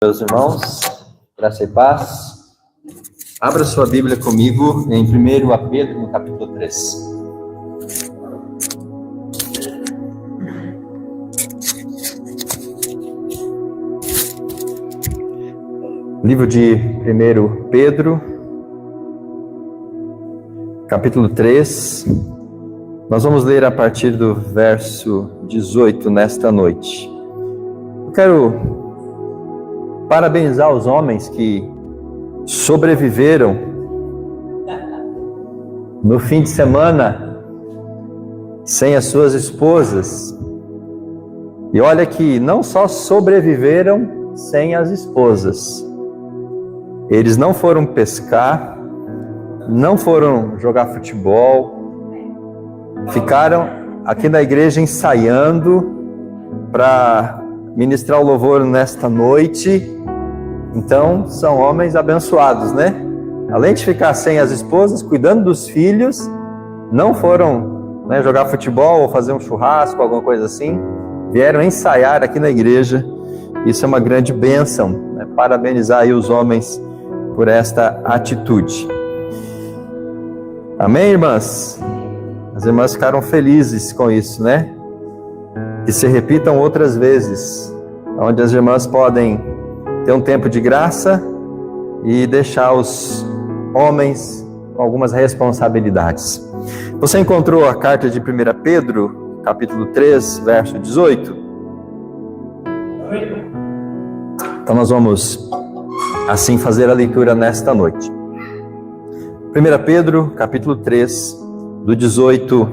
Meus irmãos, graça e paz. Abra sua Bíblia comigo em 1 Pedro, no capítulo 3. Livro de 1 Pedro, capítulo 3. Nós vamos ler a partir do verso 18 nesta noite. Eu quero parabenizar os homens que sobreviveram no fim de semana sem as suas esposas. E olha que não só sobreviveram sem as esposas, eles não foram pescar, não foram jogar futebol, ficaram aqui na igreja ensaiando para ministrar o louvor nesta noite. Então, são homens abençoados, né? Além de ficar sem as esposas, cuidando dos filhos, não foram, jogar futebol ou fazer um churrasco, alguma coisa assim. Vieram ensaiar aqui na igreja. Isso é uma grande bênção, né? Parabenizar aí os homens por esta atitude. Amém, irmãs? As irmãs ficaram felizes com isso, né? Que se repitam outras vezes, onde as irmãs podem ter um tempo de graça e deixar os homens com algumas responsabilidades. Você encontrou a carta de 1 Pedro, capítulo 3, verso 18? Então nós vamos assim fazer a leitura nesta noite. 1 Pedro, capítulo 3, do 18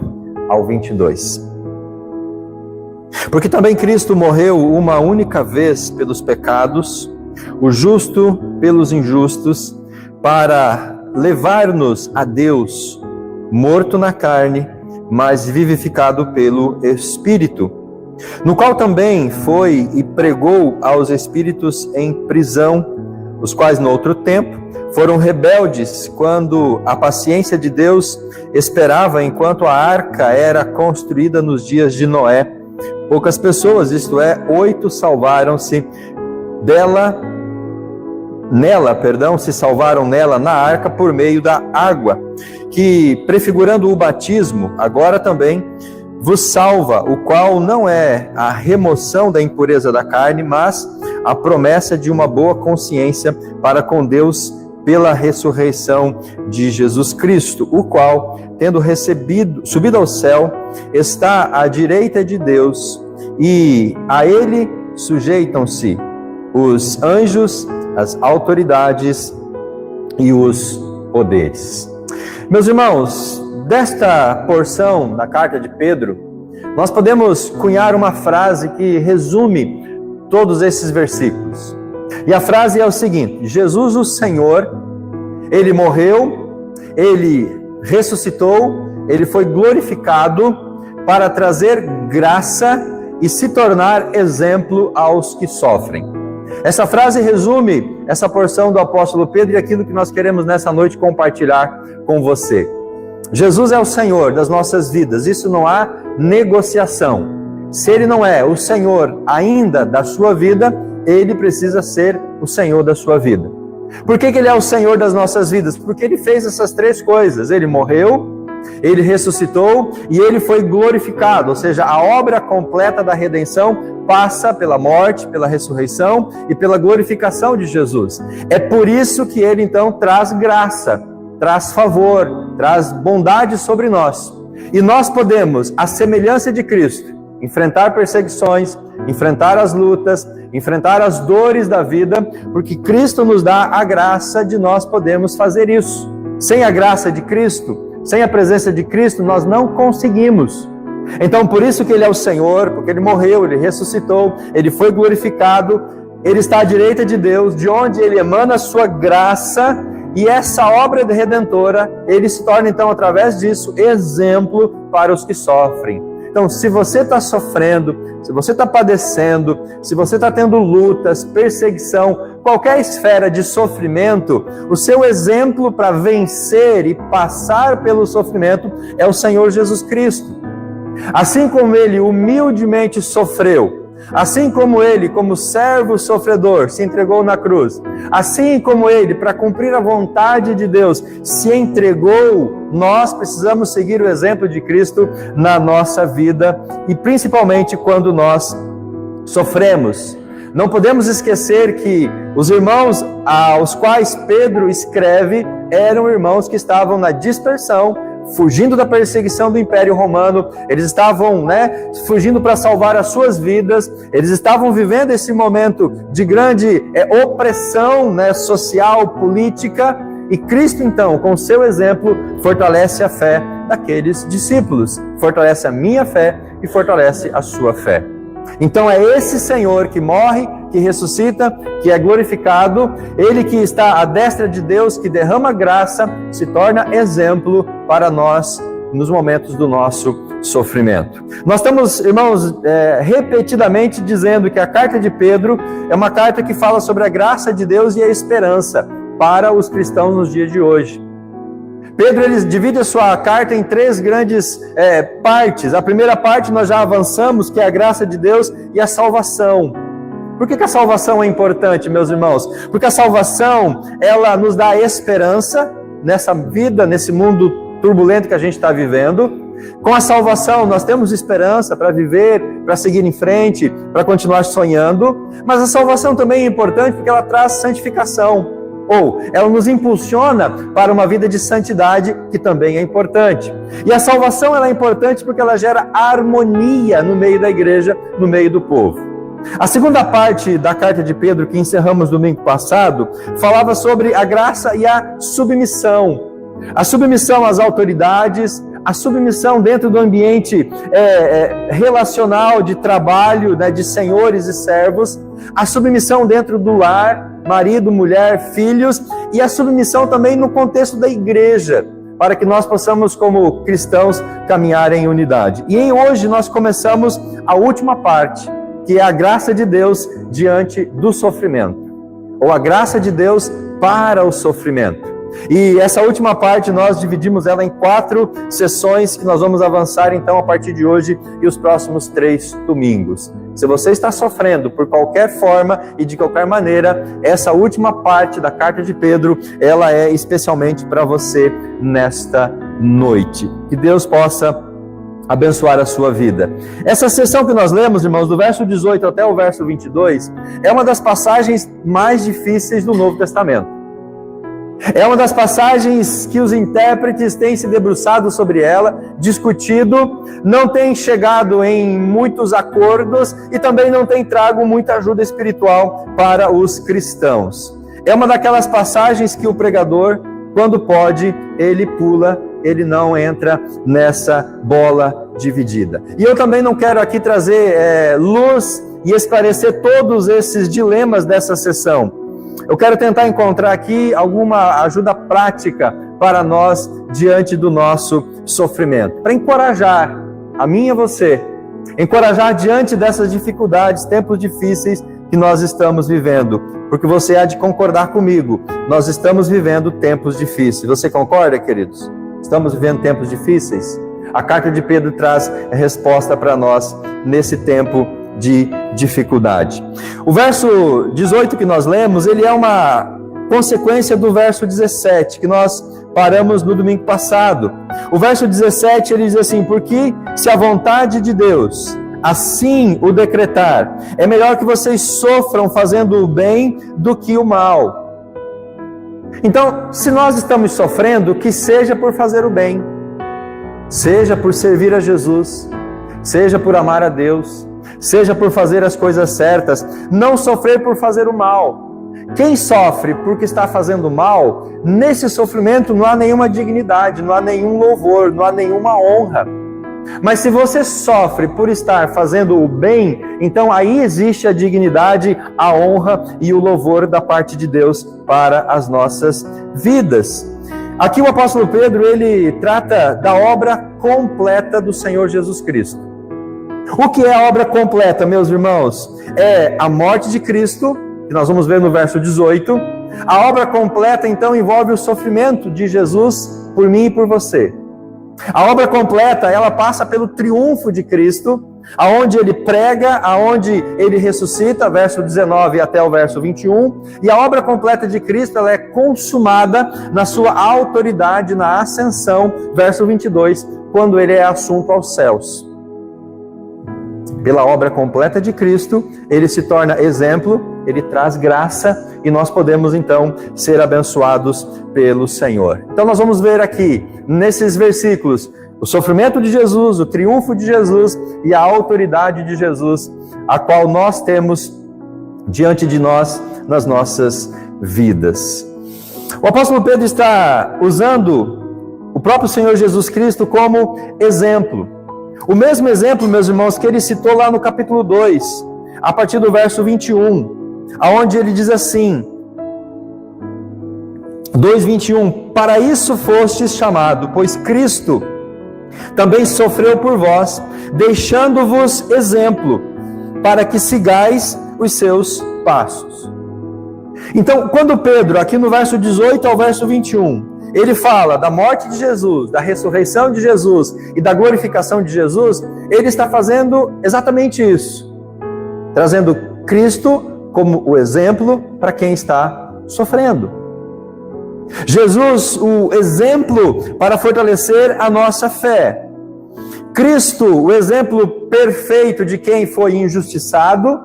ao 22. Porque também Cristo morreu uma única vez pelos pecados, o justo pelos injustos, para levar-nos a Deus, morto na carne, mas vivificado pelo Espírito, no qual também foi e pregou aos espíritos em prisão, os quais no outro tempo foram rebeldes quando a paciência de Deus esperava enquanto a arca era construída nos dias de Noé. Poucas pessoas, isto é, 8 salvaram-se se salvaram nela na arca por meio da água, que prefigurando o batismo, agora também vos salva, o qual não é a remoção da impureza da carne, mas a promessa de uma boa consciência para com Deus pela ressurreição de Jesus Cristo, o qual, tendo subido ao céu, está à direita de Deus, e a ele sujeitam-se os anjos, as autoridades e os poderes. Meus irmãos, desta porção da carta de Pedro, nós podemos cunhar uma frase que resume todos esses versículos. E a frase é o seguinte: Jesus o Senhor, Ele morreu, Ele ressuscitou, Ele foi glorificado para trazer graça e se tornar exemplo aos que sofrem. Essa frase resume essa porção do apóstolo Pedro e aquilo que nós queremos nessa noite compartilhar com você. Jesus é o Senhor das nossas vidas, isso não há negociação. Se Ele não é o Senhor ainda da sua vida, Ele precisa ser o Senhor da sua vida. Por que Ele é o Senhor das nossas vidas? Porque Ele fez essas 3 coisas. Ele morreu, Ele ressuscitou e Ele foi glorificado. Ou seja, a obra completa da redenção passa pela morte, pela ressurreição e pela glorificação de Jesus. É por isso que Ele então traz graça, traz favor, traz bondade sobre nós. E nós podemos, à semelhança de Cristo, enfrentar perseguições, enfrentar as lutas, enfrentar as dores da vida, porque Cristo nos dá a graça de nós podermos fazer isso. Sem a graça de Cristo, sem a presença de Cristo, nós não conseguimos. Então, por isso que Ele é o Senhor, porque Ele morreu, Ele ressuscitou, Ele foi glorificado, Ele está à direita de Deus, de onde Ele emana a sua graça, e essa obra redentora, Ele se torna então, através disso, exemplo para os que sofrem. Então, se você está sofrendo, se você está padecendo, se você está tendo lutas, perseguição, qualquer esfera de sofrimento, o seu exemplo para vencer e passar pelo sofrimento é o Senhor Jesus Cristo. Assim como Ele humildemente sofreu, Assim como ele, como servo sofredor, se entregou na cruz, assim como ele, para cumprir a vontade de Deus, se entregou, nós precisamos seguir o exemplo de Cristo na nossa vida e principalmente quando nós sofremos. Não podemos esquecer que os irmãos aos quais Pedro escreve eram irmãos que estavam na dispersão, fugindo da perseguição do Império Romano. Eles estavam, fugindo para salvar as suas vidas. Eles estavam vivendo esse momento de grande opressão, social, política. E Cristo, então, com o seu exemplo, fortalece a fé daqueles discípulos, fortalece a minha fé e fortalece a sua fé. Então é esse Senhor que morre, que ressuscita, que é glorificado, ele que está à destra de Deus, que derrama graça, se torna exemplo para nós nos momentos do nosso sofrimento. Nós estamos, irmãos, repetidamente dizendo que a carta de Pedro é uma carta que fala sobre a graça de Deus e a esperança para os cristãos nos dias de hoje. Pedro ele divide a sua carta em 3 grandes partes. A primeira parte nós já avançamos, que é a graça de Deus e a salvação. Por que a salvação é importante, meus irmãos? Porque a salvação, ela nos dá esperança nessa vida, nesse mundo turbulento que a gente está vivendo. Com a salvação nós temos esperança para viver, para seguir em frente, para continuar sonhando. Mas a salvação também é importante porque ela traz santificação. Ou ela nos impulsiona para uma vida de santidade, que também é importante. E a salvação ela é importante porque ela gera harmonia no meio da igreja, no meio do povo. A segunda parte da carta de Pedro, que encerramos domingo passado, falava sobre a graça e a submissão. A submissão às autoridades, a submissão dentro do ambiente relacional de trabalho, de senhores e servos, a submissão dentro do lar, marido, mulher, filhos, e a submissão também no contexto da igreja, para que nós possamos, como cristãos, caminhar em unidade. E hoje nós começamos a última parte, que é a graça de Deus diante do sofrimento, ou a graça de Deus para o sofrimento. E essa última parte nós dividimos ela em 4 sessões que nós vamos avançar então a partir de hoje e os próximos 3 domingos. Se você está sofrendo por qualquer forma e de qualquer maneira, essa última parte da carta de Pedro, ela é especialmente para você nesta noite. Que Deus possa abençoar a sua vida. Essa sessão que nós lemos, irmãos, do verso 18 até o verso 22, é uma das passagens mais difíceis do Novo Testamento. É uma das passagens que os intérpretes têm se debruçado sobre ela, discutido, não têm chegado em muitos acordos e também não têm trago muita ajuda espiritual para os cristãos. É uma daquelas passagens que o pregador, quando pode, ele pula, ele não entra nessa bola dividida. E eu também não quero aqui trazer luz e esclarecer todos esses dilemas dessa sessão. Eu quero tentar encontrar aqui alguma ajuda prática para nós diante do nosso sofrimento, para encorajar a mim e a você, encorajar diante dessas dificuldades, tempos difíceis que nós estamos vivendo, porque você há de concordar comigo, nós estamos vivendo tempos difíceis. Você concorda, queridos? Estamos vivendo tempos difíceis? A carta de Pedro traz a resposta para nós nesse tempo de dificuldade. O verso 18 que nós lemos, ele é uma consequência do verso 17, que nós paramos no domingo passado. O verso 17, ele diz assim: porque se a vontade de Deus assim o decretar, é melhor que vocês sofram fazendo o bem do que o mal. Então, se nós estamos sofrendo, que seja por fazer o bem, seja por servir a Jesus, seja por amar a Deus, seja por fazer as coisas certas, não sofrer por fazer o mal. Quem sofre porque está fazendo mal, nesse sofrimento não há nenhuma dignidade, não há nenhum louvor, não há nenhuma honra. Mas se você sofre por estar fazendo o bem, então aí existe a dignidade, a honra e o louvor da parte de Deus para as nossas vidas. Aqui o apóstolo Pedro, ele trata da obra completa do Senhor Jesus Cristo. O que é a obra completa, meus irmãos? É a morte de Cristo, que nós vamos ver no verso 18. A obra completa, então, envolve o sofrimento de Jesus por mim e por você. A obra completa, ela passa pelo triunfo de Cristo, aonde ele prega, aonde ele ressuscita, verso 19 até o verso 21, e a obra completa de Cristo, ela é consumada na sua autoridade, na ascensão, verso 22, quando ele é assunto aos céus. Pela obra completa de Cristo, ele se torna exemplo, ele traz graça, e nós podemos então ser abençoados pelo Senhor. Então nós vamos ver aqui, nesses versículos, o sofrimento de Jesus, o triunfo de Jesus e a autoridade de Jesus, a qual nós temos diante de nós nas nossas vidas. O apóstolo Pedro está usando o próprio Senhor Jesus Cristo como exemplo. O mesmo exemplo, meus irmãos, que ele citou lá no capítulo 2, a partir do verso 21, aonde ele diz assim, 2:21, para isso fostes chamado, pois Cristo também sofreu por vós, deixando-vos exemplo, para que sigais os seus passos. Então, quando Pedro, aqui no verso 18 ao verso 21, ele fala da morte de Jesus, da ressurreição de Jesus e da glorificação de Jesus, ele está fazendo exatamente isso, trazendo Cristo como o exemplo para quem está sofrendo. Jesus, o exemplo para fortalecer a nossa fé. Cristo, o exemplo perfeito de quem foi injustiçado.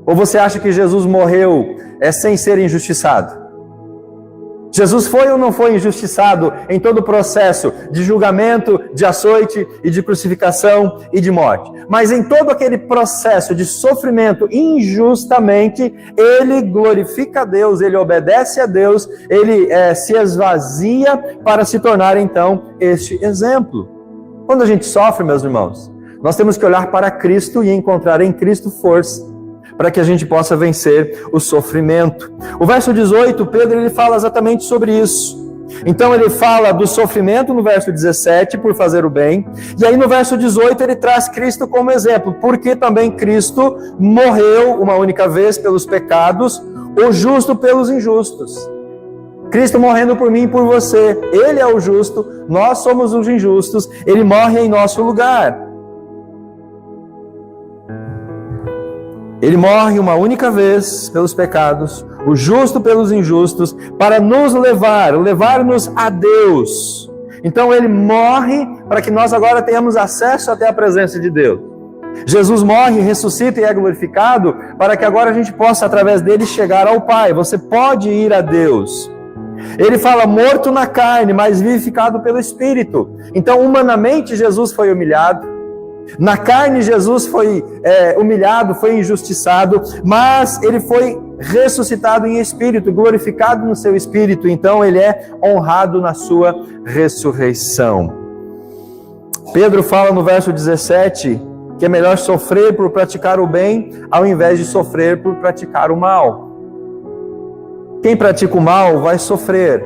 Ou você acha que Jesus morreu sem ser injustiçado? Jesus foi ou não foi injustiçado em todo o processo de julgamento, de açoite e de crucificação e de morte? Mas em todo aquele processo de sofrimento injustamente, ele glorifica a Deus, ele obedece a Deus, ele se esvazia para se tornar então este exemplo. Quando a gente sofre, meus irmãos, nós temos que olhar para Cristo e encontrar em Cristo força, para que a gente possa vencer o sofrimento. O verso 18, Pedro, ele fala exatamente sobre isso. Então ele fala do sofrimento no verso 17, por fazer o bem, e aí no verso 18 ele traz Cristo como exemplo, porque também Cristo morreu uma única vez pelos pecados, o justo pelos injustos. Cristo morrendo por mim e por você, ele é o justo, nós somos os injustos, ele morre em nosso lugar. Ele morre uma única vez pelos pecados, o justo pelos injustos, para nos levar-nos a Deus. Então ele morre para que nós agora tenhamos acesso até a presença de Deus. Jesus morre, ressuscita e é glorificado para que agora a gente possa, através dele, chegar ao Pai. Você pode ir a Deus. Ele fala morto na carne, mas vivificado pelo Espírito. Então, humanamente, Jesus foi humilhado. Na carne, Jesus foi humilhado, foi injustiçado, mas ele foi ressuscitado em espírito, glorificado no seu espírito, então ele é honrado na sua ressurreição. Pedro fala no verso 17 que é melhor sofrer por praticar o bem ao invés de sofrer por praticar o mal. Quem pratica o mal vai sofrer,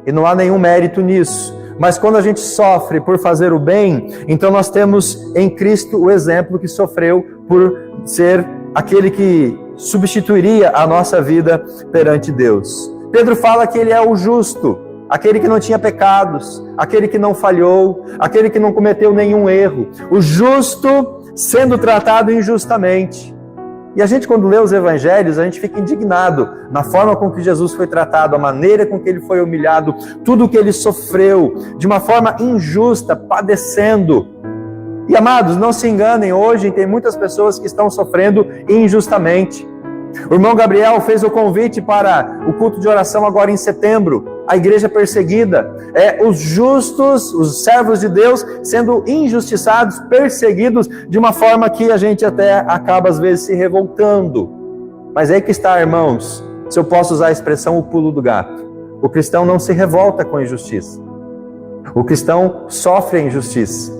e não há nenhum mérito nisso. Mas quando a gente sofre por fazer o bem, então nós temos em Cristo o exemplo que sofreu por ser aquele que substituiria a nossa vida perante Deus. Pedro fala que ele é o justo, aquele que não tinha pecados, aquele que não falhou, aquele que não cometeu nenhum erro. O justo sendo tratado injustamente. E a gente, quando lê os evangelhos, a gente fica indignado na forma com que Jesus foi tratado, a maneira com que ele foi humilhado, tudo o que ele sofreu, de uma forma injusta, padecendo. E amados, não se enganem, hoje tem muitas pessoas que estão sofrendo injustamente. O irmão Gabriel fez o convite para o culto de oração agora em setembro, a igreja perseguida, os justos, os servos de Deus sendo injustiçados, perseguidos de uma forma que a gente até acaba às vezes se revoltando. Mas aí que está, irmãos, se eu posso usar a expressão o pulo do gato. O cristão não se revolta com a injustiça. O cristão sofre a injustiça.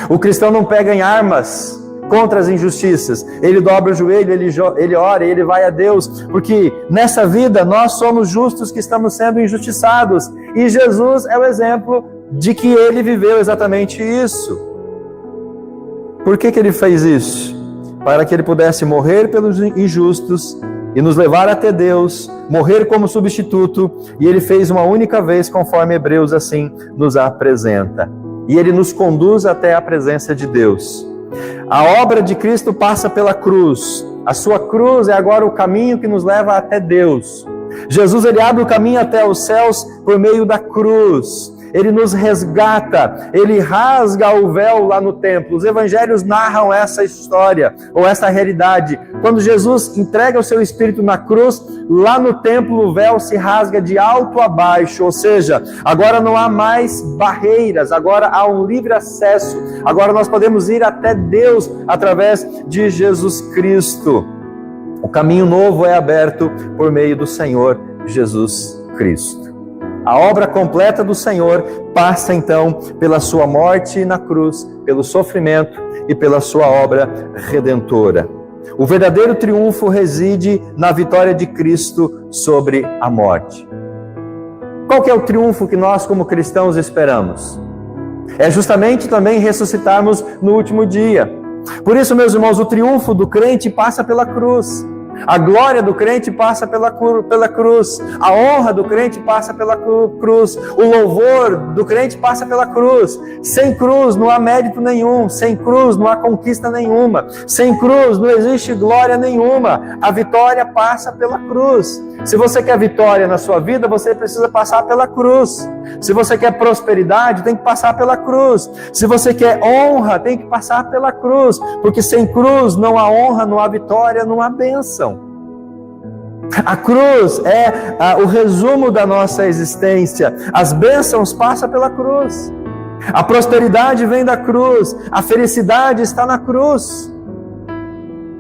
O cristão não pega em armas contra as injustiças, ele dobra o joelho, ele ora, ele vai a Deus, porque nessa vida nós somos justos que estamos sendo injustiçados, e Jesus é o exemplo de que ele viveu exatamente isso. Por que ele fez isso? Para que ele pudesse morrer pelos injustos e nos levar até Deus, morrer como substituto, e ele fez uma única vez, conforme Hebreus assim nos apresenta, e ele nos conduz até a presença de Deus. A obra de Cristo passa pela cruz. A sua cruz é agora o caminho que nos leva até Deus. Jesus, ele abre o caminho até os céus por meio da cruz. Ele nos resgata, ele rasga o véu lá no templo. Os evangelhos narram essa história, ou essa realidade. Quando Jesus entrega o seu Espírito na cruz, lá no templo o véu se rasga de alto a baixo, ou seja, agora não há mais barreiras, agora há um livre acesso. Agora nós podemos ir até Deus através de Jesus Cristo. O caminho novo é aberto por meio do Senhor Jesus Cristo. A obra completa do Senhor passa então pela sua morte na cruz, pelo sofrimento e pela sua obra redentora. O verdadeiro triunfo reside na vitória de Cristo sobre a morte. Qual que é o triunfo que nós como cristãos esperamos? É justamente também ressuscitarmos no último dia. Por isso, meus irmãos, o triunfo do crente passa pela cruz. A glória do crente passa pela cruz. A honra do crente passa pela cruz. O louvor do crente passa pela cruz. Sem cruz não há mérito nenhum. Sem cruz não há conquista nenhuma. Sem cruz não existe glória nenhuma. A vitória passa pela cruz. Se você quer vitória na sua vida, você precisa passar pela cruz. Se você quer prosperidade, tem que passar pela cruz. Se você quer honra, tem que passar pela cruz. Porque sem cruz não há honra, não há vitória, não há bênção. A cruz é o resumo da nossa existência. As bênçãos passam pela cruz. A prosperidade vem da cruz. A felicidade está na cruz.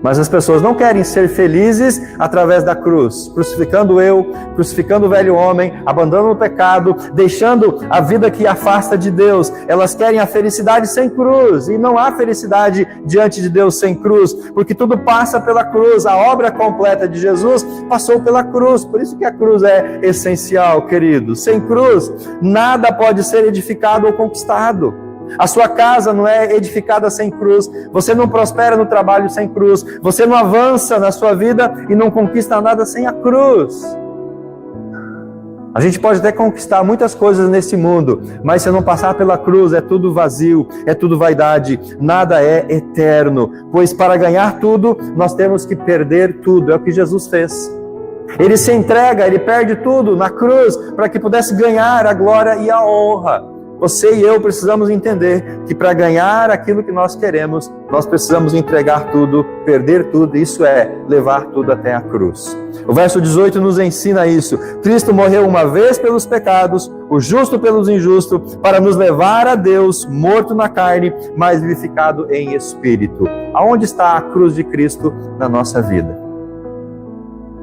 Mas as pessoas não querem ser felizes através da cruz, crucificando eu, crucificando o velho homem, abandonando o pecado, deixando a vida que afasta de Deus. Elas querem a felicidade sem cruz, e não há felicidade diante de Deus sem cruz, porque tudo passa pela cruz. A obra completa de Jesus passou pela cruz, por isso que a cruz é essencial, querido. Sem cruz, nada pode ser edificado ou conquistado. A sua casa não é edificada sem cruz. Você não prospera no trabalho sem cruz. Você não avança na sua vida e não conquista nada sem a cruz. A gente pode até conquistar muitas coisas nesse mundo, mas se não passar pela cruz, é tudo vazio, é tudo vaidade, nada é eterno. Pois para ganhar tudo, nós temos que perder tudo. É o que Jesus fez. Ele se entrega, ele perde tudo na cruz para que pudesse ganhar a glória e a honra. Você e eu precisamos entender que para ganhar aquilo que nós queremos, nós precisamos entregar tudo, perder tudo, isso é, levar tudo até a cruz. O verso 18 nos ensina isso. Cristo morreu uma vez pelos pecados, o justo pelos injustos, para nos levar a Deus, morto na carne, mas vivificado em espírito. Aonde está a cruz de Cristo na nossa vida?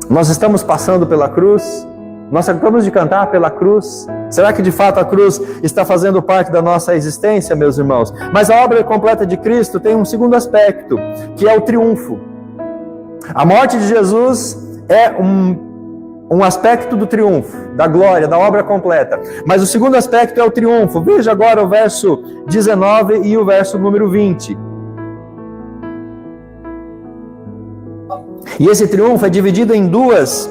Nós estamos passando pela cruz? Nós acabamos de cantar pela cruz. Será que de fato a cruz está fazendo parte da nossa existência, meus irmãos? Mas a obra completa de Cristo tem um segundo aspecto, que é o triunfo. A morte de Jesus é um aspecto do triunfo, da glória, da obra completa. Mas o segundo aspecto é o triunfo. Veja agora o verso 19 e o verso número 20. E esse triunfo é dividido em duas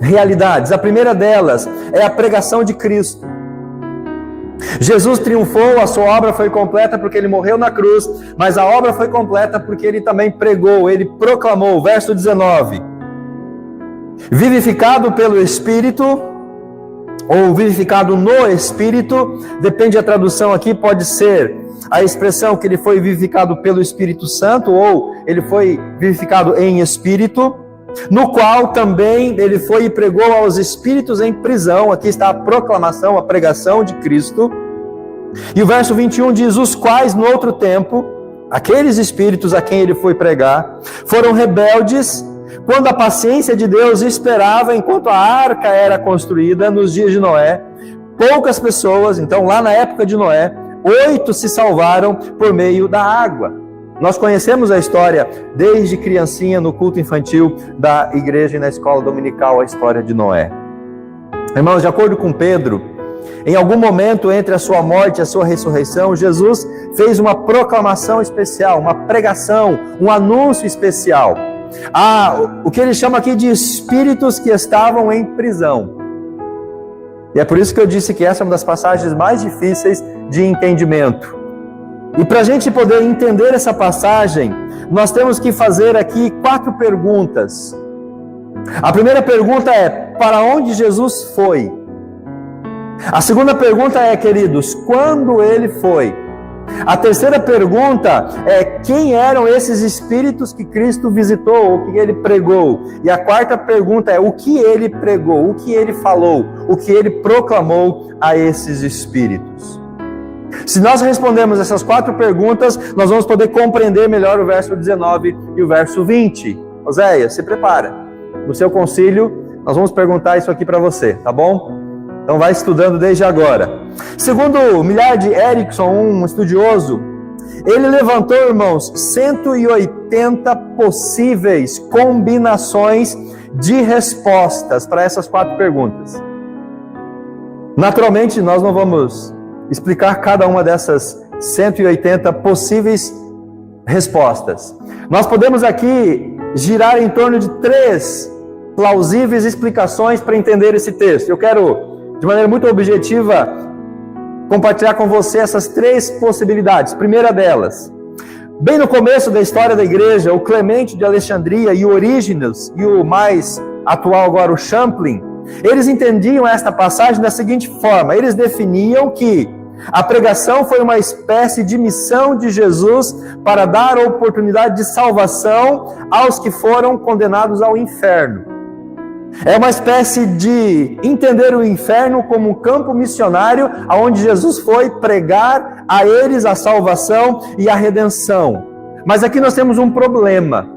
realidades. A primeira delas é a pregação de Cristo. Jesus triunfou, a sua obra foi completa porque ele morreu na cruz, mas a obra foi completa porque ele também pregou, ele proclamou. Verso 19: vivificado pelo Espírito, ou vivificado no Espírito, depende da tradução aqui, pode ser a expressão que ele foi vivificado pelo Espírito Santo, ou ele foi vivificado em Espírito, no qual também ele foi e pregou aos espíritos em prisão. Aqui está a proclamação, a pregação de Cristo. E o verso 21 diz: os quais no outro tempo, aqueles espíritos a quem ele foi pregar, foram rebeldes, quando a paciência de Deus esperava enquanto a arca era construída nos dias de Noé. Poucas pessoas, então lá na época de Noé, 8 se salvaram por meio da água. Nós conhecemos a história desde criancinha no culto infantil da igreja e na escola dominical, a história de Noé. Irmãos, de acordo com Pedro, em algum momento entre a sua morte e a sua ressurreição, Jesus fez uma proclamação especial, uma pregação, um anúncio especial. O que ele chama aqui de espíritos que estavam em prisão. E é por isso que eu disse que essa é uma das passagens mais difíceis de entendimento. E para a gente poder entender essa passagem, nós temos que fazer aqui 4 perguntas. A primeira pergunta é: para onde Jesus foi? A segunda pergunta é, queridos, quando ele foi? A terceira pergunta é: quem eram esses espíritos que Cristo visitou, ou que ele pregou? E a quarta pergunta é: o que ele pregou, o que ele falou, o que ele proclamou a esses espíritos? Se nós respondermos essas 4 perguntas, nós vamos poder compreender melhor o verso 19 e o verso 20. Oséias, se prepara. No seu concílio, nós vamos perguntar isso aqui para você, tá bom? Então vai estudando desde agora. Segundo Millard Erickson, um estudioso, ele levantou, irmãos, 180 possíveis combinações de respostas para essas 4 perguntas. Naturalmente, nós não vamos explicar cada uma dessas 180 possíveis respostas. Nós podemos aqui girar em torno de 3 plausíveis explicações para entender esse texto. Eu quero, de maneira muito objetiva, compartilhar com você essas 3 possibilidades. Primeira delas: bem no começo da história da igreja, o Clemente de Alexandria e o Orígenes, e o mais atual agora, o Champlin, eles entendiam esta passagem da seguinte forma: eles definiam que a pregação foi uma espécie de missão de Jesus para dar oportunidade de salvação aos que foram condenados ao inferno. É uma espécie de entender o inferno como um campo missionário, onde Jesus foi pregar a eles a salvação e a redenção. Mas aqui nós temos um problema,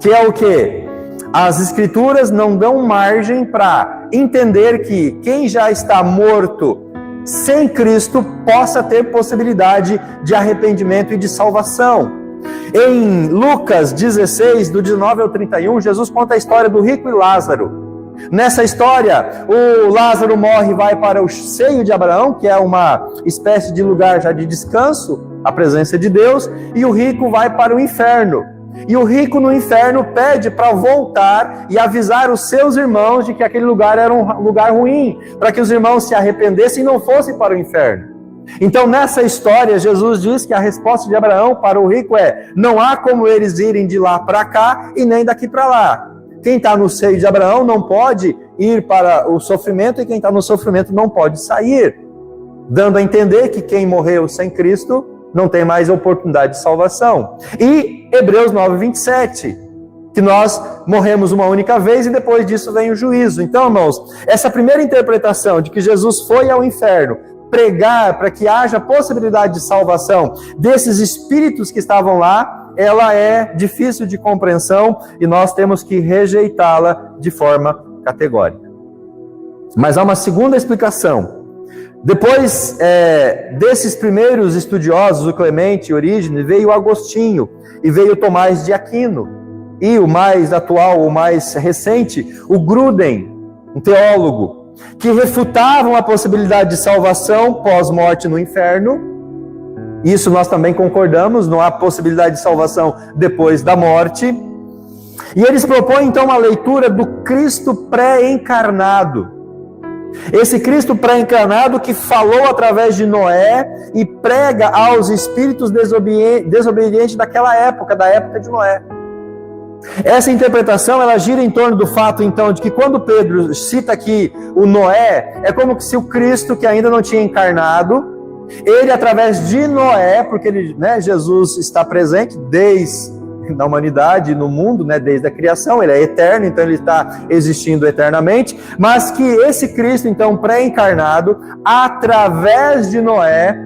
que é o quê? As Escrituras não dão margem para entender que quem já está morto sem Cristo possa ter possibilidade de arrependimento e de salvação. Em Lucas 16, do 19 ao 31, Jesus conta a história do rico e Lázaro. Nessa história, o Lázaro morre e vai para o seio de Abraão, que é uma espécie de lugar já de descanso, a presença de Deus, e o rico vai para o inferno. E o rico no inferno pede para voltar e avisar os seus irmãos de que aquele lugar era um lugar ruim, para que os irmãos se arrependessem e não fossem para o inferno. Então, nessa história, Jesus diz que a resposta de Abraão para o rico é: não há como eles irem de lá para cá e nem daqui para lá. Quem está no seio de Abraão não pode ir para o sofrimento, e quem está no sofrimento não pode sair, dando a entender que quem morreu sem Cristo não tem mais oportunidade de salvação. E Hebreus 9:27, que nós morremos uma única vez e depois disso vem o juízo. Então, irmãos, essa primeira interpretação de que Jesus foi ao inferno pregar para que haja possibilidade de salvação desses espíritos que estavam lá, ela é difícil de compreensão e nós temos que rejeitá-la de forma categórica. Mas há uma segunda explicação. Depois desses primeiros estudiosos, o Clemente e Orígenes, veio Agostinho e veio Tomás de Aquino. E o mais atual, o mais recente, o Gruden, um teólogo, que refutavam a possibilidade de salvação pós-morte no inferno. Isso nós também concordamos, não há possibilidade de salvação depois da morte. E eles propõem então uma leitura do Cristo pré-encarnado. Esse Cristo pré-encarnado que falou através de Noé e prega aos espíritos desobedientes daquela época, da época de Noé. Essa interpretação, ela gira em torno do fato, então, de que quando Pedro cita aqui o Noé, é como se o Cristo, que ainda não tinha encarnado, ele, através de Noé, porque Jesus está presente desde na humanidade, no mundo, desde a criação, ele é eterno, então ele está existindo eternamente, mas que esse Cristo, então, pré-encarnado, através de Noé,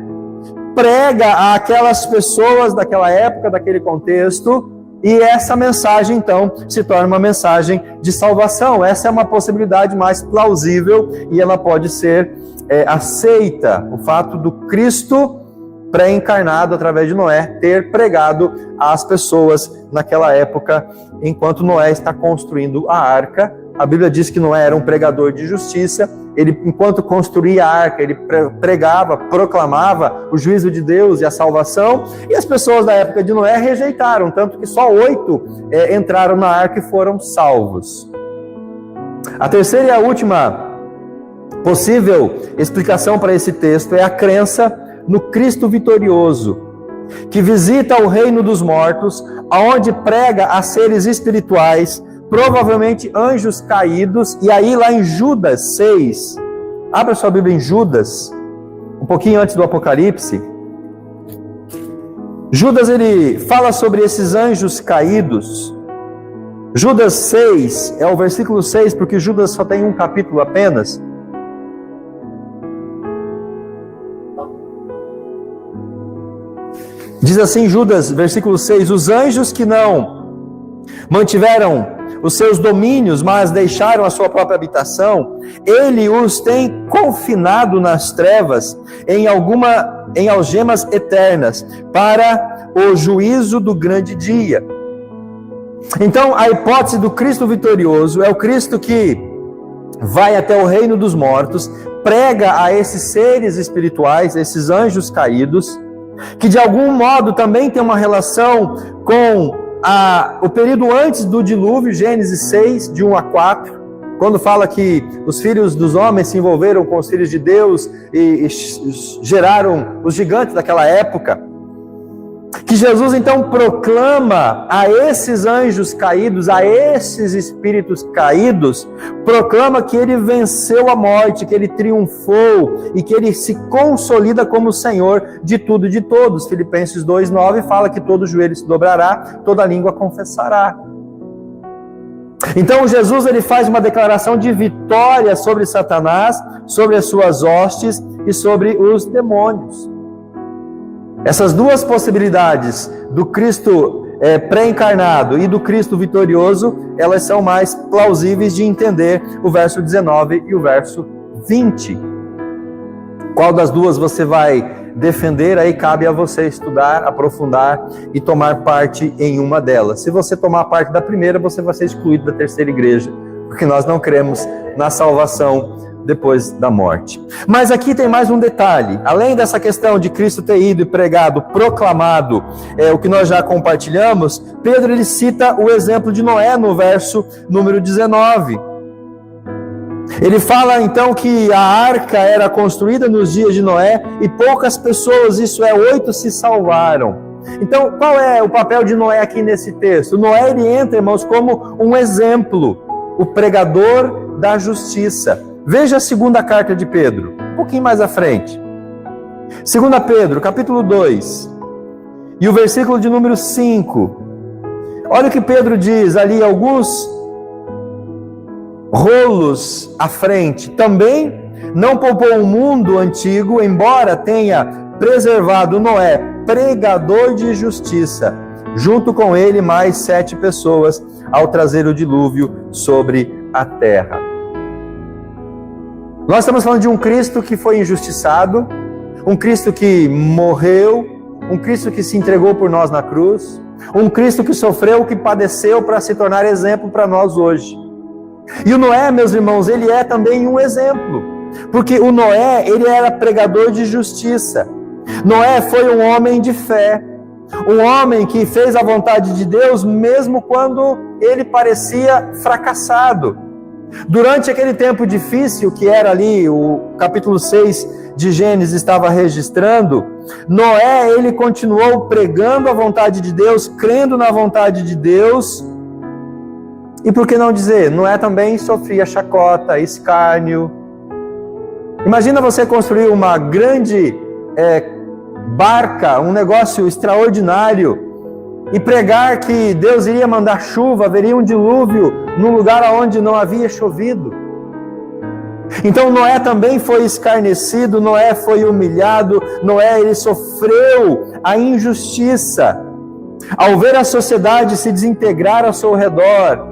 prega àquelas pessoas daquela época, daquele contexto, e essa mensagem, então, se torna uma mensagem de salvação. Essa é uma possibilidade mais plausível e ela pode ser aceita, o fato do Cristo pré-encarnado através de Noé ter pregado às pessoas naquela época, enquanto Noé está construindo a arca. A Bíblia diz que Noé era um pregador de justiça. Ele, enquanto construía a arca, ele pregava, proclamava o juízo de Deus e a salvação, e as pessoas da época de Noé rejeitaram, tanto que só 8 entraram na arca e foram salvos. A terceira e a última possível explicação para esse texto é a crença no Cristo vitorioso. que visita o reino dos mortos, aonde prega a seres espirituais, provavelmente anjos caídos. E aí lá em Judas 6, abra sua Bíblia em Judas, um pouquinho antes do Apocalipse. Judas, ele fala sobre esses anjos caídos. Judas 6, é o versículo 6, porque Judas só tem um capítulo apenas. Diz assim Judas, versículo 6, os anjos que não mantiveram os seus domínios, mas deixaram a sua própria habitação, ele os tem confinado nas trevas, em algemas eternas, para o juízo do grande dia. Então, a hipótese do Cristo vitorioso é o Cristo que vai até o reino dos mortos, prega a esses seres espirituais, esses anjos caídos, que de algum modo também tem uma relação com o período antes do dilúvio, Gênesis 6, de 1 a 4, quando fala que os filhos dos homens se envolveram com os filhos de Deus e geraram os gigantes daquela época. Que Jesus então proclama a esses anjos caídos, a esses espíritos caídos, proclama que ele venceu a morte, que ele triunfou e que ele se consolida como Senhor de tudo e de todos. Filipenses 2:9 fala que todo joelho se dobrará, toda língua confessará. Então Jesus, ele faz uma declaração de vitória sobre Satanás, sobre as suas hostes e sobre os demônios. Essas duas possibilidades do Cristo pré-encarnado e do Cristo vitorioso, elas são mais plausíveis de entender o verso 19 e o verso 20. Qual das duas você vai defender? Aí cabe a você estudar, aprofundar e tomar parte em uma delas. Se você tomar parte da primeira, você vai ser excluído da terceira igreja, porque nós não cremos na salvação depois da morte. Mas aqui tem mais um detalhe. Além dessa questão de Cristo ter ido e pregado, proclamado, o que nós já compartilhamos, Pedro, ele cita o exemplo de Noé no verso número 19. Ele fala então que a arca era construída nos dias de Noé e poucas pessoas, isso é 8, se salvaram. Então, qual é o papel de Noé aqui nesse texto? Noé, ele entra, irmãos, como um exemplo, o pregador da justiça. Veja a segunda carta de Pedro, um pouquinho mais à frente. 2 Pedro, capítulo 2, e o versículo de número 5. Olha o que Pedro diz ali, alguns rolos à frente. Também não poupou o mundo antigo, embora tenha preservado Noé, pregador de justiça, junto com ele mais 7 pessoas, ao trazer o dilúvio sobre a terra. Nós estamos falando de um Cristo que foi injustiçado, um Cristo que morreu, um Cristo que se entregou por nós na cruz, um Cristo que sofreu, que padeceu para se tornar exemplo para nós hoje. E o Noé, meus irmãos, ele é também um exemplo, porque o Noé, ele era pregador de justiça. Noé foi um homem de fé, um homem que fez a vontade de Deus mesmo quando ele parecia fracassado. Durante aquele tempo difícil que era ali, o capítulo 6 de Gênesis estava registrando, Noé, ele continuou pregando a vontade de Deus, crendo na vontade de Deus. E por que não dizer, Noé também sofria chacota, escárnio. Imagina você construir uma grande barca, um negócio extraordinário, e pregar que Deus iria mandar chuva, haveria um dilúvio num lugar onde não havia chovido. Então Noé também foi escarnecido, Noé foi humilhado, Noé, ele sofreu a injustiça. Ao ver a sociedade se desintegrar ao seu redor,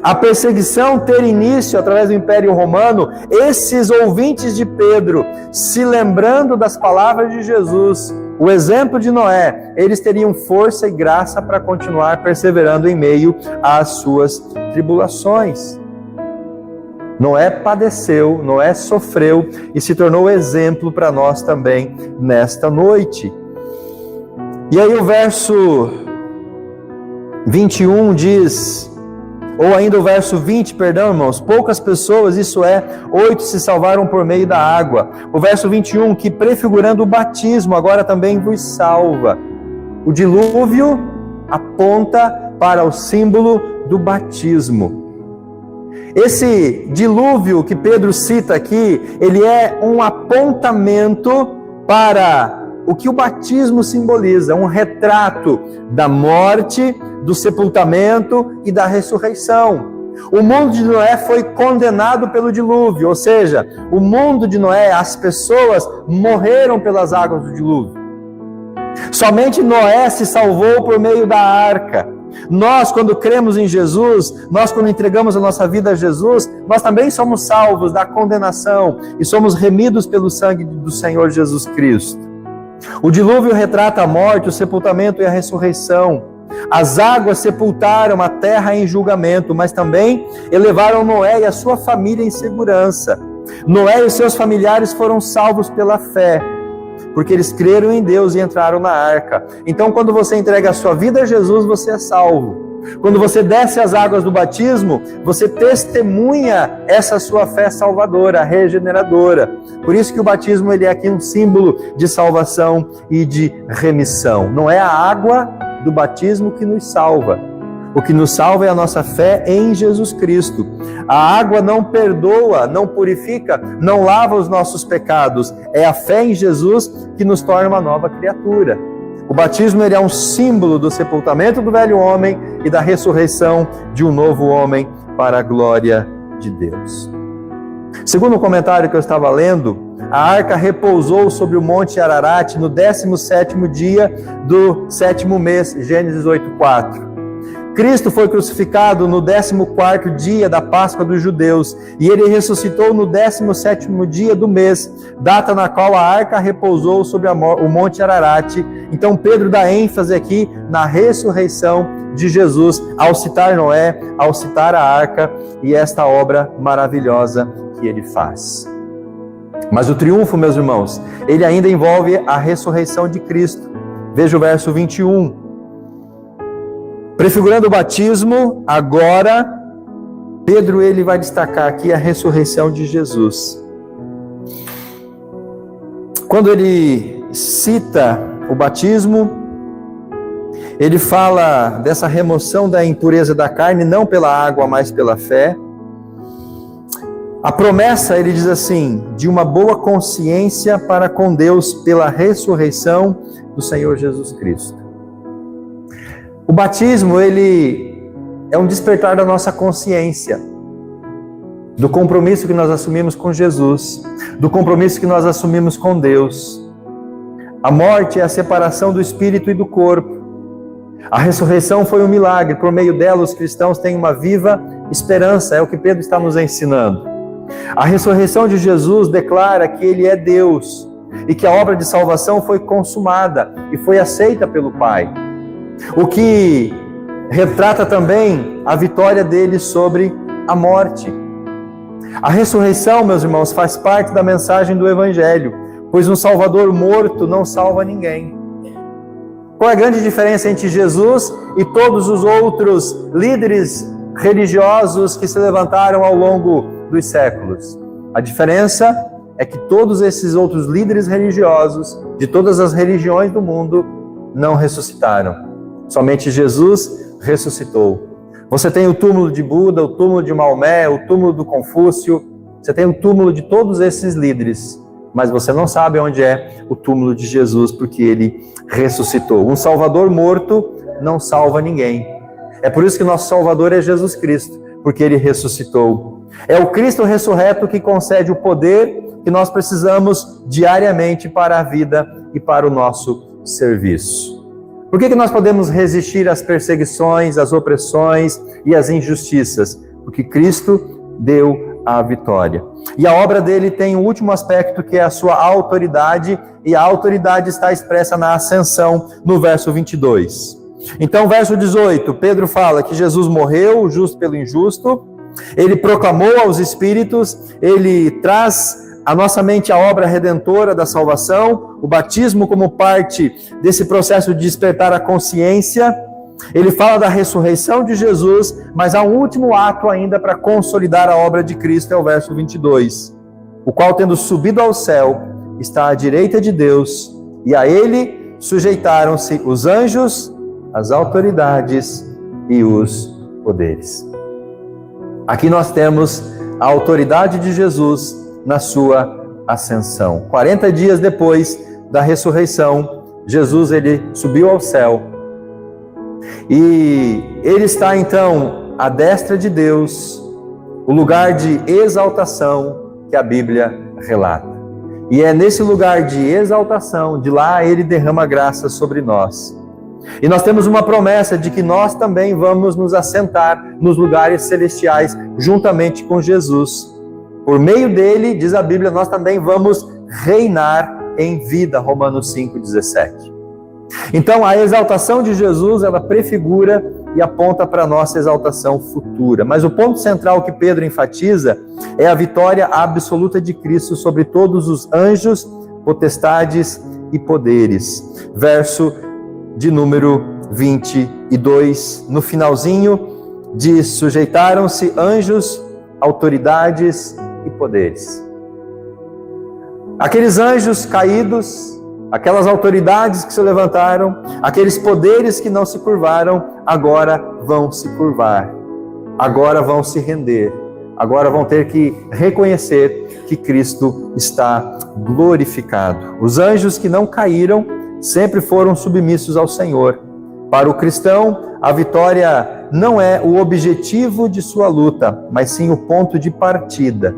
a perseguição ter início através do Império Romano, esses ouvintes de Pedro, se lembrando das palavras de Jesus, o exemplo de Noé, eles teriam força e graça para continuar perseverando em meio às suas tribulações. Noé padeceu, Noé sofreu e se tornou exemplo para nós também nesta noite. E aí o verso 21 diz: Ou ainda o verso 20, perdão, irmãos, poucas pessoas, isso é, 8 se salvaram por meio da água. O verso 21, que prefigurando o batismo, agora também vos salva. O dilúvio aponta para o símbolo do batismo. Esse dilúvio que Pedro cita aqui, ele é um apontamento para o que o batismo simboliza, um retrato da morte, do sepultamento e da ressurreição. O mundo de Noé foi condenado pelo dilúvio, ou seja, o mundo de Noé, as pessoas morreram pelas águas do dilúvio. Somente Noé se salvou por meio da arca. Nós, quando cremos em Jesus, nós, quando entregamos a nossa vida a Jesus, nós também somos salvos da condenação e somos remidos pelo sangue do Senhor Jesus Cristo. O dilúvio retrata a morte, o sepultamento e a ressurreição. As águas sepultaram a terra em julgamento, mas também elevaram Noé e a sua família em segurança. Noé e os seus familiares foram salvos pela fé, porque eles creram em Deus e entraram na arca. Então, quando você entrega a sua vida a Jesus, você é salvo. Quando você desce as águas do batismo, você testemunha essa sua fé salvadora, regeneradora. Por isso que o batismo ele é aqui um símbolo de salvação e de remissão. Não é a água do batismo que nos salva. O que nos salva é a nossa fé em Jesus Cristo. A água não perdoa, não purifica, não lava os nossos pecados. É a fé em Jesus que nos torna uma nova criatura. O batismo ele é um símbolo do sepultamento do velho homem e da ressurreição de um novo homem para a glória de Deus. Segundo o comentário que eu estava lendo, a arca repousou sobre o monte Ararat no 17º dia do 7º mês, Gênesis 8:4. Cristo foi crucificado no 14º dia da Páscoa dos judeus e ele ressuscitou no 17º dia do mês, data na qual a arca repousou sobre o monte Ararat. Então Pedro dá ênfase aqui na ressurreição de Jesus ao citar Noé, ao citar a arca e esta obra maravilhosa que ele faz. Mas o triunfo, meus irmãos, ele ainda envolve a ressurreição de Cristo. Veja o verso 21. Prefigurando o batismo, agora, Pedro ele vai destacar aqui a ressurreição de Jesus. Quando ele cita o batismo, ele fala dessa remoção da impureza da carne, não pela água, mas pela fé. A promessa, ele diz assim, de uma boa consciência para com Deus pela ressurreição do Senhor Jesus Cristo. O batismo, ele é um despertar da nossa consciência, do compromisso que nós assumimos com Jesus, do compromisso que nós assumimos com Deus. A morte é a separação do espírito e do corpo. A ressurreição foi um milagre, por meio dela os cristãos têm uma viva esperança, é o que Pedro está nos ensinando. A ressurreição de Jesus declara que Ele é Deus e que a obra de salvação foi consumada e foi aceita pelo Pai. O que retrata também a vitória dele sobre a morte. A ressurreição, meus irmãos, faz parte da mensagem do Evangelho, pois um Salvador morto não salva ninguém. Qual é a grande diferença entre Jesus e todos os outros líderes religiosos que se levantaram ao longo dos séculos? A diferença é que todos esses outros líderes religiosos, de todas as religiões do mundo, não ressuscitaram. Somente Jesus ressuscitou. Você tem o túmulo de Buda, o túmulo de Maomé, o túmulo do Confúcio, você tem o túmulo de todos esses líderes, mas você não sabe onde é o túmulo de Jesus, porque ele ressuscitou. Um Salvador morto não salva ninguém. É por isso que nosso Salvador é Jesus Cristo, porque ele ressuscitou. É o Cristo ressurreto que concede o poder que nós precisamos diariamente para a vida e para o nosso serviço. Por que nós podemos resistir às perseguições, às opressões e às injustiças? Porque Cristo deu a vitória. E a obra dele tem o último aspecto, que é a sua autoridade, e a autoridade está expressa na ascensão, no verso 22. Então, verso 18, Pedro fala que Jesus morreu, o justo pelo injusto, ele proclamou aos espíritos, ele traz à nossa mente a obra redentora da salvação, o batismo como parte desse processo de despertar a consciência, Ele fala da ressurreição de Jesus, mas há um último ato ainda para consolidar a obra de Cristo, é o verso 22. O qual, tendo subido ao céu, está à direita de Deus, e a ele sujeitaram-se os anjos, as autoridades e os poderes. Aqui nós temos a autoridade de Jesus na sua ascensão. 40 dias depois da ressurreição, Jesus ele subiu ao céu. E ele está então à destra de Deus, o lugar de exaltação que a Bíblia relata. E é nesse lugar de exaltação, de lá ele derrama graça sobre nós. E nós temos uma promessa de que nós também vamos nos assentar nos lugares celestiais juntamente com Jesus. Por meio dele, diz a Bíblia, nós também vamos reinar em vida, Romanos 5,17. Então, a exaltação de Jesus, ela prefigura e aponta para a nossa exaltação futura. Mas o ponto central que Pedro enfatiza é a vitória absoluta de Cristo sobre todos os anjos, potestades e poderes. Verso de número 22, no finalzinho, diz: sujeitaram-se anjos, autoridades e poderes. Aqueles anjos caídos, aquelas autoridades que se levantaram, aqueles poderes que não se curvaram, agora vão se curvar, agora vão se render, agora vão ter que reconhecer que Cristo está glorificado. Os anjos que não caíram sempre foram submissos ao Senhor. Para o cristão, a vitória não é o objetivo de sua luta, mas sim o ponto de partida.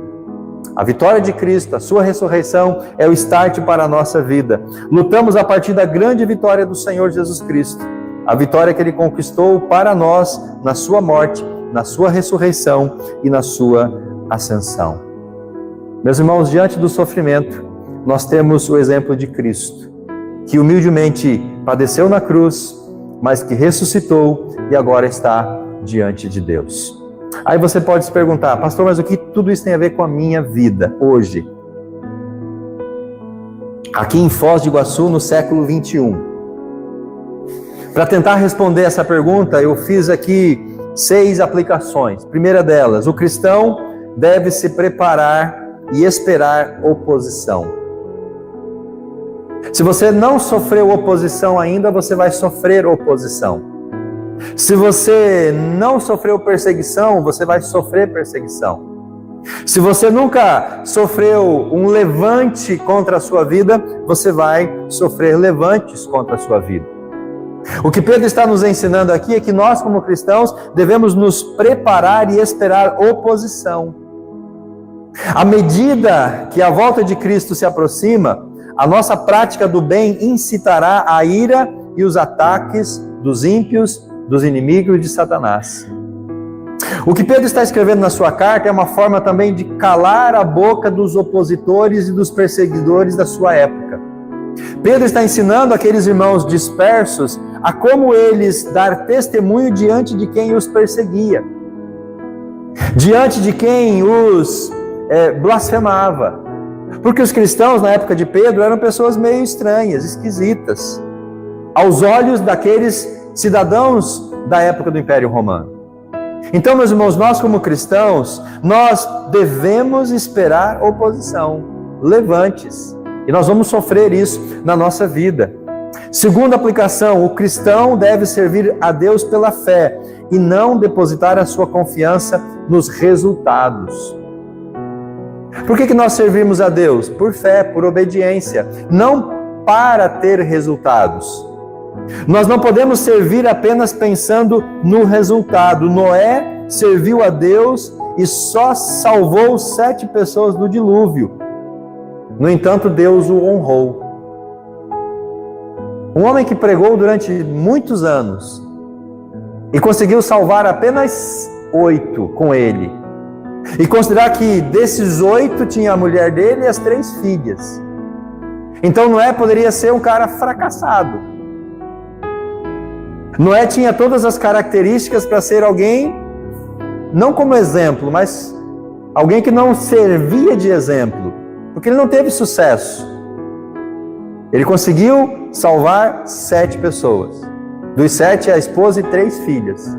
A vitória de Cristo, a sua ressurreição, é o start para a nossa vida. Lutamos a partir da grande vitória do Senhor Jesus Cristo. A vitória que Ele conquistou para nós na sua morte, na sua ressurreição e na sua ascensão. Meus irmãos, diante do sofrimento, nós temos o exemplo de Cristo, que humildemente padeceu na cruz, mas que ressuscitou e agora está diante de Deus. Aí você pode se perguntar: pastor, mas o que tudo isso tem a ver com a minha vida hoje? Aqui em Foz do Iguaçu, no século 21. Para tentar responder essa pergunta, eu fiz aqui 6 aplicações. Primeira delas: o cristão deve se preparar e esperar oposição. Se você não sofreu oposição ainda, você vai sofrer oposição. Se você não sofreu perseguição, você vai sofrer perseguição. Se você nunca sofreu um levante contra a sua vida, você vai sofrer levantes contra a sua vida. O que Pedro está nos ensinando aqui é que nós, como cristãos, devemos nos preparar e esperar oposição. À medida que a volta de Cristo se aproxima, a nossa prática do bem incitará a ira e os ataques dos ímpios, dos inimigos de Satanás. O que Pedro está escrevendo na sua carta é uma forma também de calar a boca dos opositores e dos perseguidores da sua época. Pedro está ensinando aqueles irmãos dispersos a como eles dar testemunho diante de quem os perseguia, diante de quem os blasfemava. Porque os cristãos na época de Pedro eram pessoas meio estranhas, esquisitas, aos olhos daqueles cidadãos da época do Império Romano. Então, meus irmãos, nós como cristãos, nós devemos esperar oposição, levantes, e nós vamos sofrer isso na nossa vida. Segunda aplicação: o cristão deve servir a Deus pela fé e não depositar a sua confiança nos resultados. Por que nós servimos a Deus? Por fé, por obediência, não para ter resultados. Nós não podemos servir apenas pensando no resultado. Noé serviu a Deus e só salvou 7 pessoas do dilúvio. No entanto, Deus o honrou. Um homem que pregou durante muitos anos e conseguiu salvar apenas 8 com ele. E considerar que desses 8 tinha a mulher dele e as 3 filhas. Então Noé poderia ser um cara fracassado. Noé tinha todas as características para ser alguém, não como exemplo, mas alguém que não servia de exemplo, porque ele não teve sucesso. Ele conseguiu salvar 7 pessoas. Dos 7, a esposa e 3 filhas.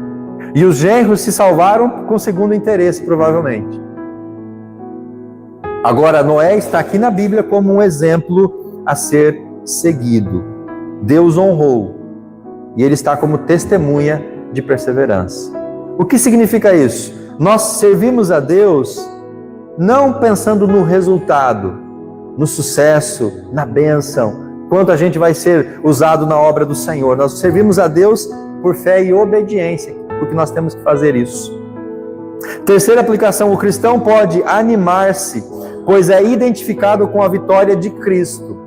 E os genros se salvaram com segundo interesse, provavelmente. Agora, Noé está aqui na Bíblia como um exemplo a ser seguido. Deus honrou. E ele está como testemunha de perseverança. O que significa isso? Nós servimos a Deus não pensando no resultado, no sucesso, na bênção, quanto a gente vai ser usado na obra do Senhor. Nós servimos a Deus por fé e obediência, porque nós temos que fazer isso. Terceira aplicação, o cristão pode animar-se, pois é identificado com a vitória de Cristo.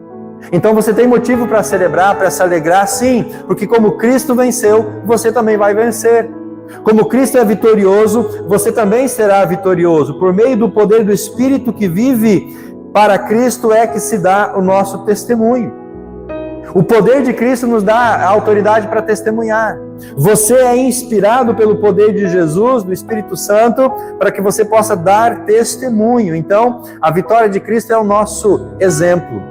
Então você tem motivo para celebrar, para se alegrar, sim, porque como Cristo venceu, você também vai vencer. Como Cristo é vitorioso, você também será vitorioso. Por meio do poder do Espírito que vive para Cristo é que se dá o nosso testemunho. O poder de Cristo nos dá a autoridade para testemunhar. Você é inspirado pelo poder de Jesus, do Espírito Santo, para que você possa dar testemunho. Então, a vitória de Cristo é o nosso exemplo.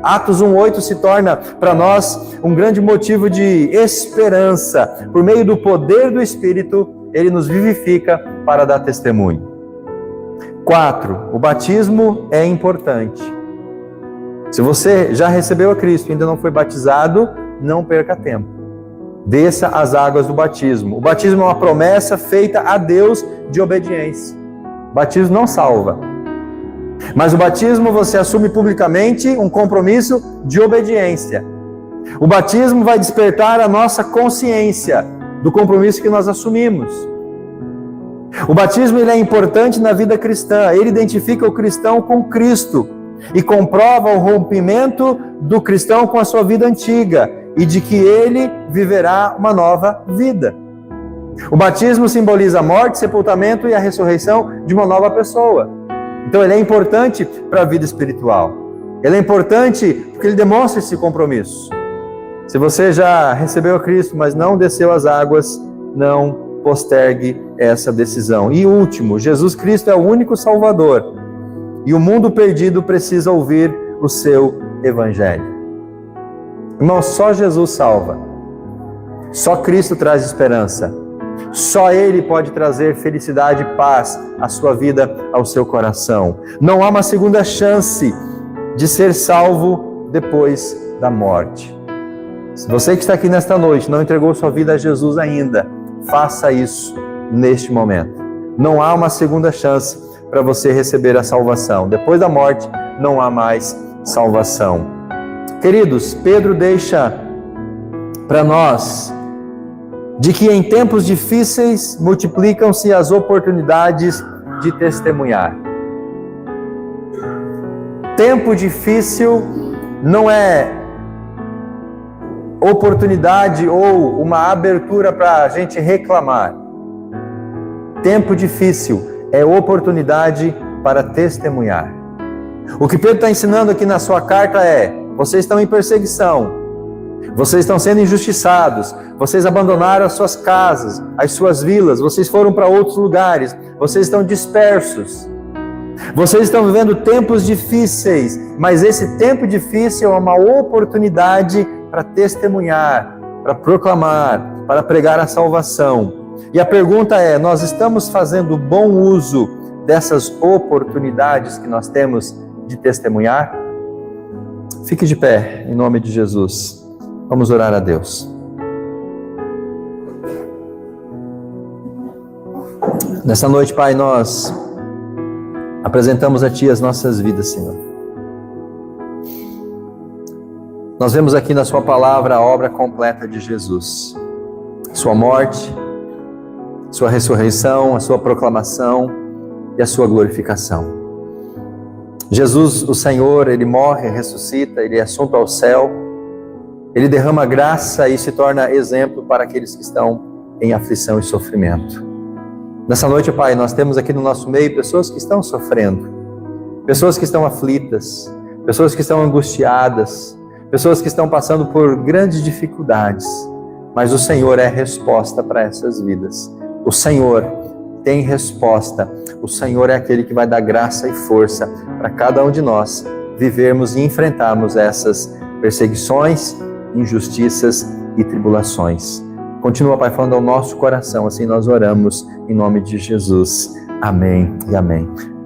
Atos 1:8 se torna para nós um grande motivo de esperança. Por meio do poder do Espírito, ele nos vivifica para dar testemunho. 4. O batismo é importante. Se você já recebeu a Cristo e ainda não foi batizado, não perca tempo. Desça as águas do batismo. O batismo é uma promessa feita a Deus de obediência. O batismo não salva. Mas o batismo você assume publicamente um compromisso de obediência. O batismo vai despertar a nossa consciência do compromisso que nós assumimos. O batismo ele é importante na vida cristã. Ele identifica o cristão com Cristo e comprova o rompimento do cristão com a sua vida antiga e de que ele viverá uma nova vida. O batismo simboliza a morte, sepultamento e a ressurreição de uma nova pessoa. Então ele é importante para a vida espiritual. Ele é importante porque ele demonstra esse compromisso. Se você já recebeu a Cristo, mas não desceu as águas, não postergue essa decisão. E último, Jesus Cristo é o único Salvador. E o mundo perdido precisa ouvir o seu Evangelho. Irmão, só Jesus salva. Só Cristo traz esperança. Só Ele pode trazer felicidade e paz à sua vida, ao seu coração. Não há uma segunda chance de ser salvo depois da morte. Se você que está aqui nesta noite não entregou sua vida a Jesus ainda, faça isso neste momento. Não há uma segunda chance para você receber a salvação. Depois da morte, não há mais salvação. Queridos, Pedro deixa para nós de que em tempos difíceis multiplicam-se as oportunidades de testemunhar. Tempo difícil não é oportunidade ou uma abertura para a gente reclamar. Tempo difícil é oportunidade para testemunhar. O que Pedro está ensinando aqui na sua carta é: vocês estão em perseguição, vocês estão sendo injustiçados, vocês abandonaram as suas casas, as suas vilas, vocês foram para outros lugares, vocês estão dispersos, vocês estão vivendo tempos difíceis, mas esse tempo difícil é uma oportunidade para testemunhar, para proclamar, para pregar a salvação. E a pergunta é: nós estamos fazendo bom uso dessas oportunidades que nós temos de testemunhar? Fique de pé, em nome de Jesus. Vamos orar a Deus. Nessa noite, Pai, nós apresentamos a Ti as nossas vidas, Senhor. Nós vemos aqui na Sua palavra a obra completa de Jesus. Sua morte, Sua ressurreição, a Sua proclamação e a Sua glorificação. Jesus, o Senhor, Ele morre, ressuscita, Ele é assunto ao céu, Ele derrama graça e se torna exemplo para aqueles que estão em aflição e sofrimento. Nessa noite, Pai, nós temos aqui no nosso meio pessoas que estão sofrendo, pessoas que estão aflitas, pessoas que estão angustiadas, pessoas que estão passando por grandes dificuldades, mas o Senhor é a resposta para essas vidas. O Senhor tem resposta. O Senhor é aquele que vai dar graça e força para cada um de nós vivermos e enfrentarmos essas perseguições, injustiças e tribulações. Continua, Pai, falando ao nosso coração, assim nós oramos em nome de Jesus. Amém e amém.